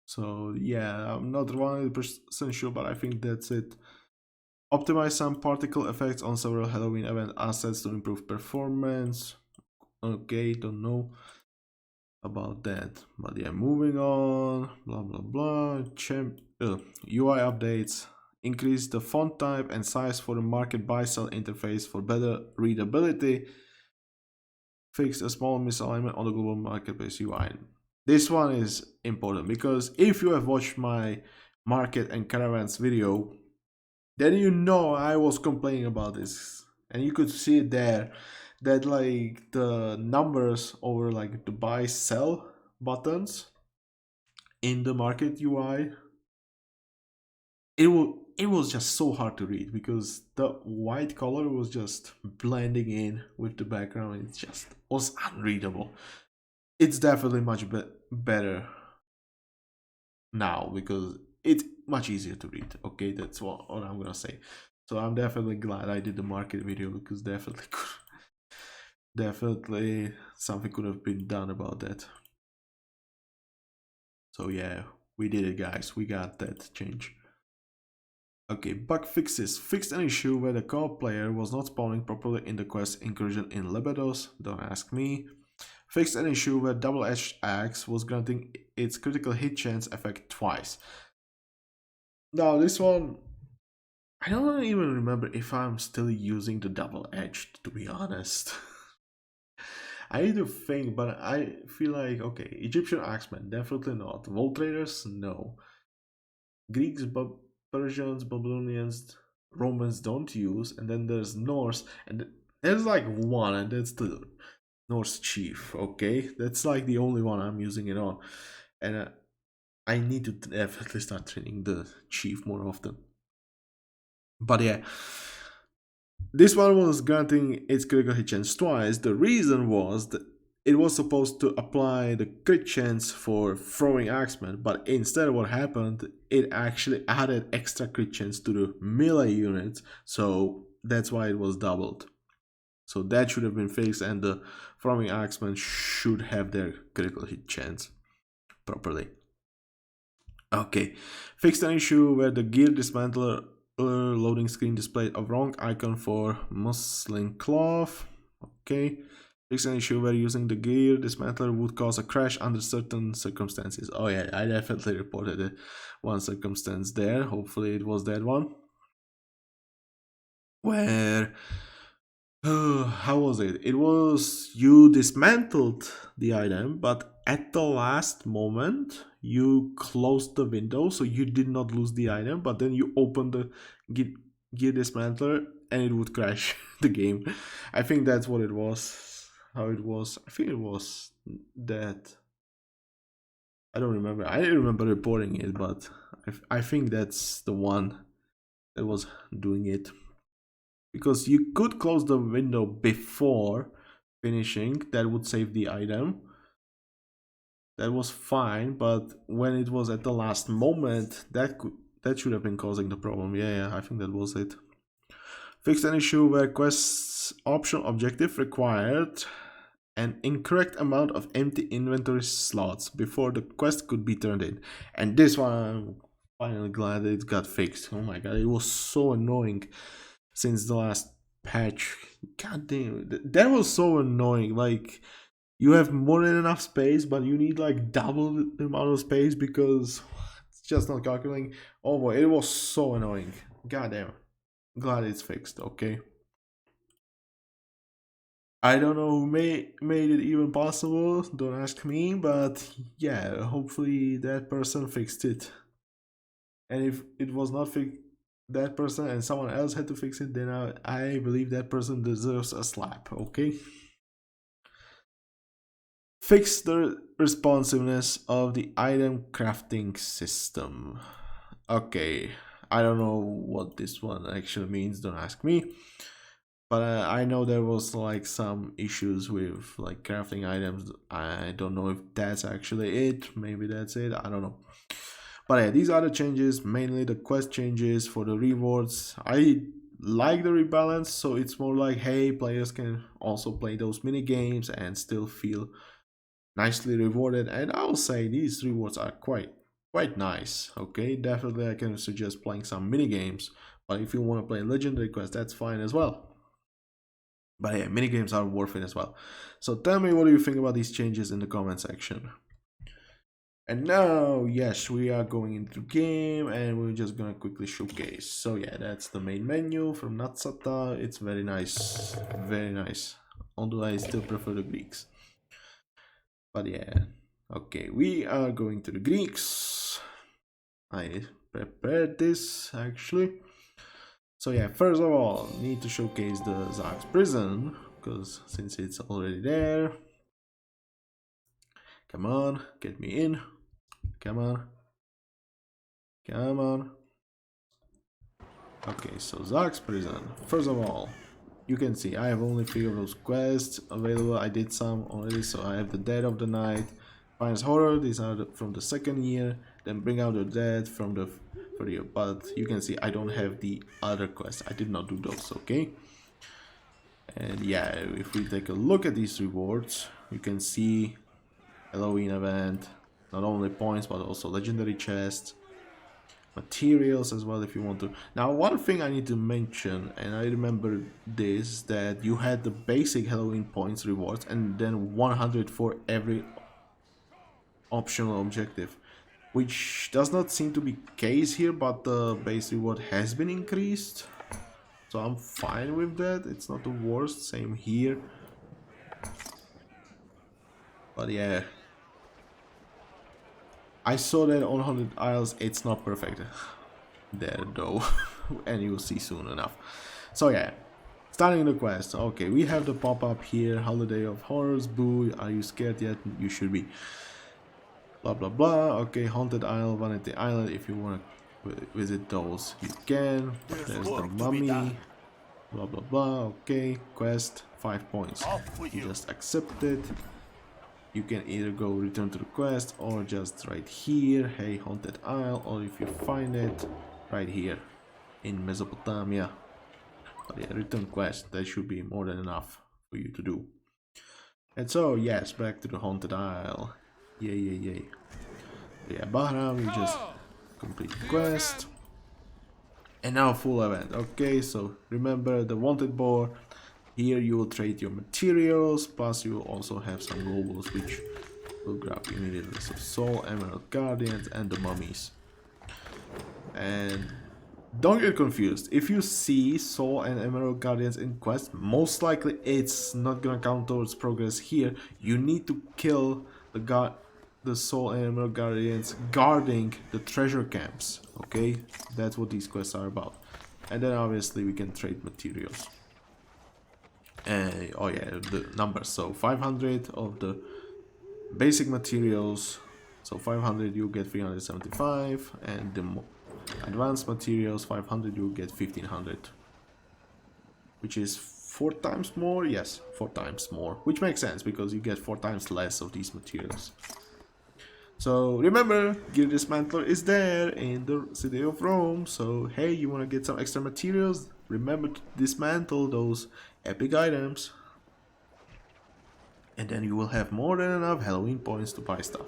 A: So yeah, I'm not 100% sure, but I think that's it. Optimize some particle effects on several Halloween event assets to improve performance. Okay, don't know about that, but yeah, moving on, blah blah blah. UI updates, increase the font type and size for the market buy sell interface for better readability, fix a small misalignment on the global marketplace UI. This one is important because if you have watched my market and caravans video, then you know I was complaining about this, and you could see it there, that like the numbers over like the buy sell buttons in the market UI, it was just so hard to read because the white color was just blending in with the background. It just was unreadable. It's definitely much better now because it's much easier to read. Okay, that's what I'm gonna say. So I'm definitely glad I did the market video because definitely something could have been done about that. So yeah, we did it, guys. We got that change. Okay, bug fixes. Fixed an issue where the co-op player was not spawning properly in the quest incursion in Lebedos. Don't ask me. Fixed an issue where double-edged axe was granting its critical hit chance effect twice. Now this one, I don't even remember if I'm still using the double-edged, to be honest. I need to think, but I feel like, okay, Egyptian axemen, definitely not. Volt traders, no. Greeks, Persians, Babylonians, Romans don't use, and then there's Norse, and there's like one, and that's the Norse chief. Okay, that's like the only one I'm using it on, and I need to definitely start training the chief more often. But yeah, this one was granting its critical hit chance twice. The reason was that it was supposed to apply the crit chance for throwing axemen, but instead what happened, it actually added extra crit chance to the melee units, so that's why it was doubled. So that should have been fixed, and the throwing axemen should have their critical hit chance properly. Okay, fixed an issue where the gear dismantler loading screen displayed a wrong icon for muslin cloth. Okay. Fix an issue where using the gear dismantler would cause a crash under certain circumstances. Oh yeah, I definitely reported it. One circumstance there. Hopefully it was that one. Where how was it? It was you dismantled the item, but at the last moment you closed the window, so you did not lose the item, but then you opened the gear dismantler and it would crash the game. I think that's what it was. How it was. I think it was that. I don't remember. I didn't remember reporting it, but I think that's the one that was doing it. Because you could close the window before finishing, that would save the item. That was fine, but when it was at the last moment, that should have been causing the problem. Yeah, I think that was it. Fixed an issue where quests option objective required an incorrect amount of empty inventory slots before the quest could be turned in. And this one Finally glad it got fixed. Oh my god, it was so annoying since the last patch. God damn, that was so annoying. Like, you have more than enough space, but you need like double the amount of space because it's just not calculating. Oh boy, it was so annoying. God damn. Glad it's fixed, okay? I don't know who made it even possible, don't ask me, but yeah, hopefully that person fixed it. And if it was not that person and someone else had to fix it, then I believe that person deserves a slap, okay? Fix the responsiveness of the item crafting system. Okay, I don't know what this one actually means, don't ask me. But I know there was like some issues with like crafting items. I don't know if that's actually it. Maybe that's it. I don't know. But yeah, these are the changes, mainly the quest changes for the rewards. I like the rebalance, so it's more like, hey, players can also play those mini games and still feel nicely rewarded. And I will say these rewards are quite nice. Okay, definitely I can suggest playing some mini games. But if you want to play legendary quest, that's fine as well. But yeah, minigames are worth it as well. So tell me, what do you think about these changes in the comment section? And now, yes, we are going into the game and we're just gonna quickly showcase. So yeah, that's the main menu from Natsata. It's very nice, very nice. Although I still prefer the Greeks. But yeah, okay, we are going to the Greeks. I prepared this actually. So yeah, first of all, need to showcase the Zark's prison, because since it's already there. Come on, get me in. Come on. Come on. Okay, so Zark's prison. First of all, you can see I have only 3 of those quests available. I did some already, so I have the Dead of the Night, Finest Horror, these are from the 2nd year, then Bring Out the Dead from the 3rd year. But you can see I don't have the other quests. I did not do those, okay? And yeah, if we take a look at these rewards, you can see Halloween event, not only points but also legendary chests, materials as well if you want to. Now one thing I need to mention, and I remember this, that you had the basic Halloween points rewards and then 100 for every optional objective, which does not seem to be case here, but the base reward has been increased, so I'm fine with that. It's not the worst. Same here. But yeah, I saw that on 100 Isles it's not perfect there though, and you'll see soon enough. So yeah, starting the quest. Okay, we have the pop-up here, Holiday of Horrors, boo, are you scared yet? You should be. Blah blah blah. Okay, Haunted Isle, Vanity Island, if you want to visit those you can. There's the mummy, blah blah blah. Okay, quest, 5 points. You just accept it. You can either go return to the quest or just right here, hey, Haunted Isle, or if you find it, right here in Mesopotamia. But yeah, return quest, that should be more than enough for you to do. And so, yes, back to the Haunted Isle. Yay, yay, yay. Yeah, Bahram, you just complete the quest. And now full event. Okay, so remember the wanted board. Here you will trade your materials, plus you will also have some globals which will grab immediately. So Soul, Emerald Guardians, and the mummies. And don't get confused. If you see Soul and Emerald Guardians in quest, most likely it's not gonna count towards progress here. You need to kill the Soul and Emerald Guardians guarding the treasure camps. Okay, that's what these quests are about. And then obviously we can trade materials. Oh yeah, the numbers. So 500 of the basic materials. So 500 you get 375, and the advanced materials 500 you get 1500, which is 4 times more. Yes, 4 times more, which makes sense because you get 4 times less of these materials. So remember, Gear Dismantler is there in the city of Rome. So hey, you want to get some extra materials? Remember to dismantle those epic items. And then you will have more than enough Halloween points to buy stuff.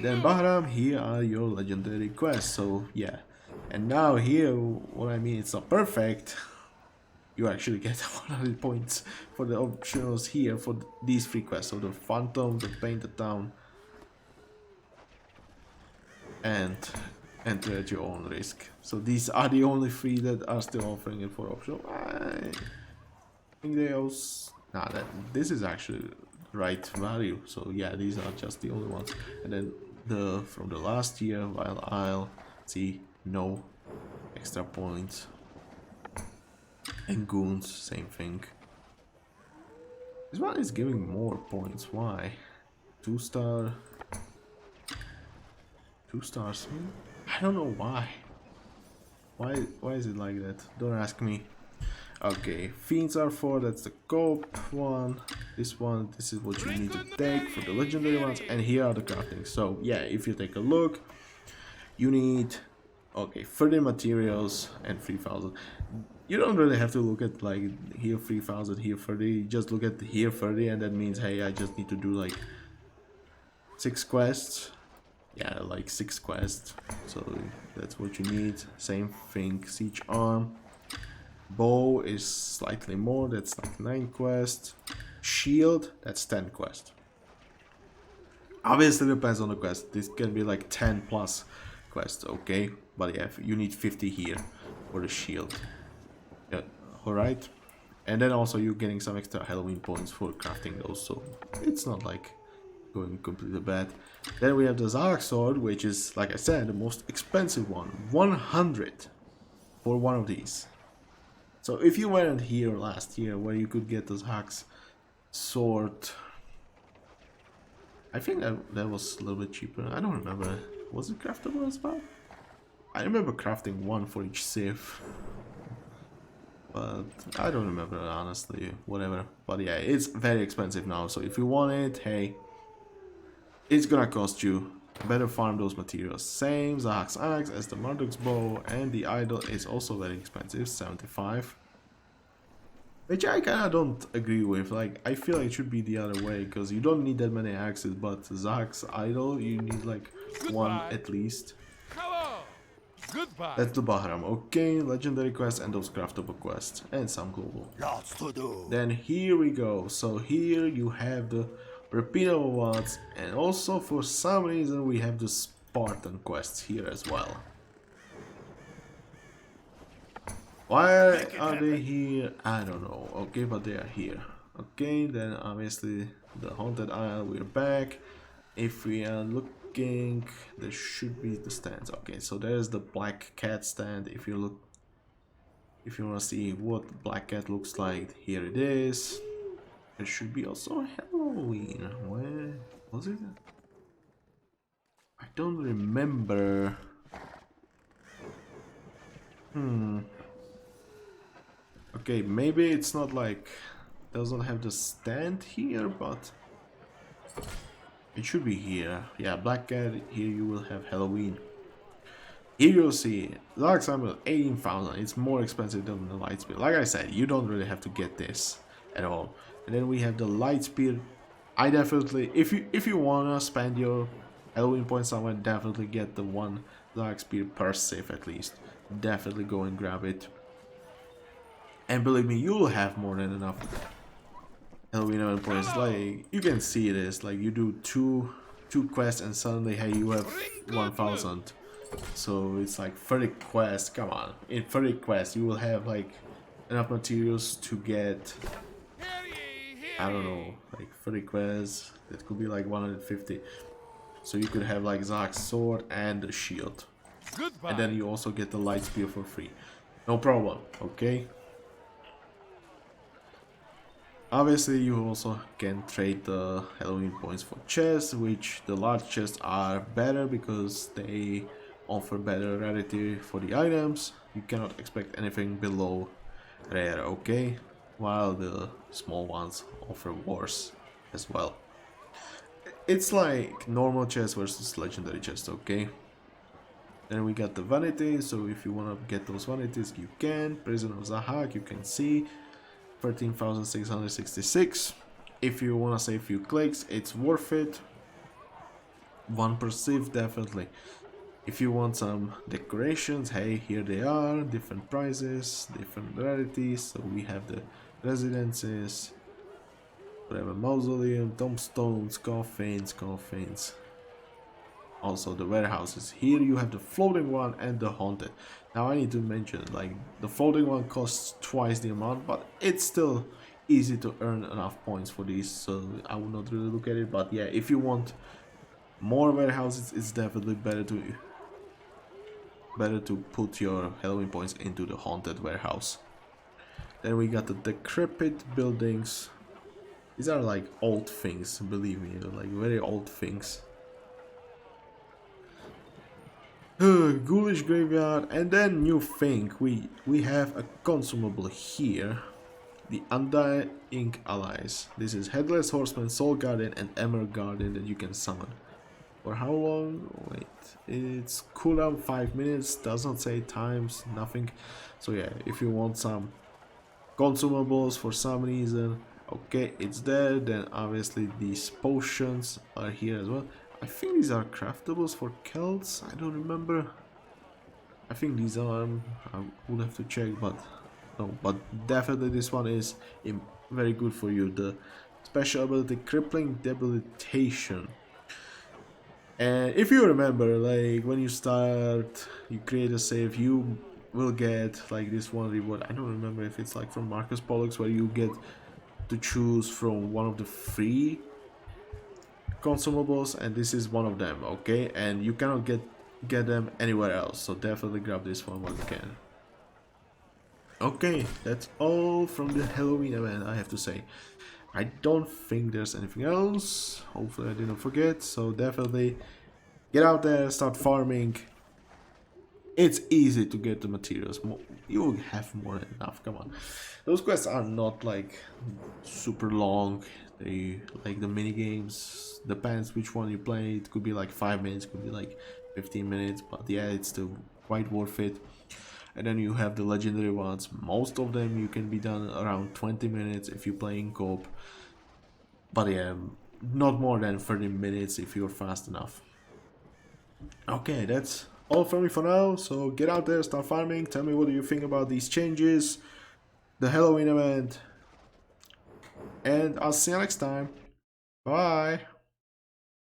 A: Then bottom, here are your legendary quests. So yeah, and now here, what I mean, it's not perfect. You actually get 100 points for the optionals here for these 3 quests. So the Phantom, the Painted Town, and enter at your own risk. So these are the only 3 that are still offering it for optional. I think they also... Nah, this is actually right value. So yeah, these are just the only ones. And then from the last year, while I'll see no extra points. And Goons, same thing. This one is giving more points. Why? 2-star. 2 stars. I don't know why. Why is it like that? Don't ask me. Okay, Fiends are 4, that's the cope one. This is what you need to take for the legendary ones. And here are the crafting. So yeah, if you take a look, you need, okay, 30 materials and 3000. You don't really have to look at like here 3000, here 30. Just look at here 30, and that means, hey, I just need to do like 6 quests. Yeah, like 6 quests. So that's what you need. Same thing, siege arm. Bow is slightly more, that's like 9 quests. Shield, that's 10 quests. Obviously depends on the quest. This can be like 10 plus quests, okay? But yeah, you need 50 here for the shield. Yeah, alright. And then also you're getting some extra Halloween points for crafting those, so it's not like going completely bad. Then we have the Zark sword, which is, like I said, the most expensive one. 100 for one of these. So if you weren't here last year where you could get the Zark's sword, I think that was a little bit cheaper. I don't remember. Was it craftable as well? I remember crafting one for each Sith. But I don't remember, honestly. Whatever. But yeah, it's very expensive now. So if you want it, hey, it's gonna cost you. Better farm those materials. Same Zahak's axe as the Marduk's bow, and the idol is also very expensive, 75. Which I kinda don't agree with. Like, I feel like it should be the other way, because you don't need that many axes, but Zahak's idol, you need like one at least.
B: Goodbye.
A: That's the Bahram. Okay, legendary quests and those craftable quests, and some global.
B: Lots to do.
A: Then here we go. So here you have the repeatable ones, and also for some reason we have the Spartan quests here as well. Why are they here? I don't know. Okay, but they are here. Okay, then obviously the Haunted Isle, we're back. If we are looking, there should be the stands. Okay, so there's the Black Cat stand. If you look, if you want to see what Black Cat looks like, here it is. There should be also Halloween. Where was it? I don't remember. Okay, maybe it's not like doesn't have the stand here, but it should be here. Yeah, Black Cat. Here you will have Halloween. Here you'll see Dark Summer 18,000. It's more expensive than the Lightspeed. Like I said, you don't really have to get this at all. And then we have the Lightspeed. I definitely, if you wanna spend your Halloween points somewhere, definitely get the one Dark Speed per save at least. Definitely go and grab it. And believe me, you'll have more than enough Halloween event points. Like, you can see this. Like, you do two quests and suddenly, hey, you have 1,000. So it's like 30 quests. Come on, in 30 quests you will have like enough materials to get, I don't know, like 30 quests. That could be like 150. So you could have like Zark's sword and the shield. And then you also get the light spear for free. No problem, okay? Obviously you also can trade the Halloween points for chests, which the large chests are better because they offer better rarity for the items. You cannot expect anything below rare, okay? While the small ones offer worse as well. It's like normal chest versus legendary chest, okay? Then we got the vanity, so if you want to get those vanities, you can. Prison of Zahak, you can see 13,666. If you want to save a few clicks, it's worth it. one per shift, definitely. If you want some decorations, hey, here they are, different prices, different rarities. So we have the residences, we have a mausoleum, tombstones, coffins. Also the warehouses. Here you have the floating one and the haunted. Now I need to mention, like, the floating one costs twice the amount, but it's still easy to earn enough points for these, so I would not really look at it. But yeah, if you want more warehouses, it's definitely better to put your Halloween points into the haunted warehouse. Then we got the decrepit buildings. These are like old things, believe me, like very old things. Ghoulish graveyard, and then new thing, we have a consumable here, the Undying Allies. This is Headless Horseman, Soul Guardian, and Emerald Guardian that you can summon. For how long? Wait, it's cooldown 5 minutes, does not say times, nothing. So yeah, if you want some consumables for some reason, okay, it's there. Then obviously these potions are here as well. I think these are craftables for Celts, I don't remember. I think these are, I would have to check, but no, but definitely this one is very good for you. The special ability Crippling Debilitation. And if you remember, like when you start, you create a save, you will get like this one reward. I don't remember if it's like from Marcus Pollux, where you get to choose from one of the free consumables, and this is one of them, okay? And you cannot get them anywhere else, so definitely grab this one while you can. Okay, that's all from the Halloween event, I have to say. I don't think there's anything else. Hopefully I didn't forget, so definitely get out there, start farming. It's easy to get the materials. You will have more than enough, come on. Those quests are not like super long. They like the mini games, depends which one you play. It could be like 5 minutes, could be like 15 minutes, but yeah, it's still quite worth it. And then you have the legendary ones. Most of them you can be done around 20 minutes if you play in co-op, but yeah, not more than 30 minutes if you're fast enough. Okay, that's all from me for now, so get out there, start farming, tell me what do you think about these changes, the Halloween event, and I'll see you next time. Bye!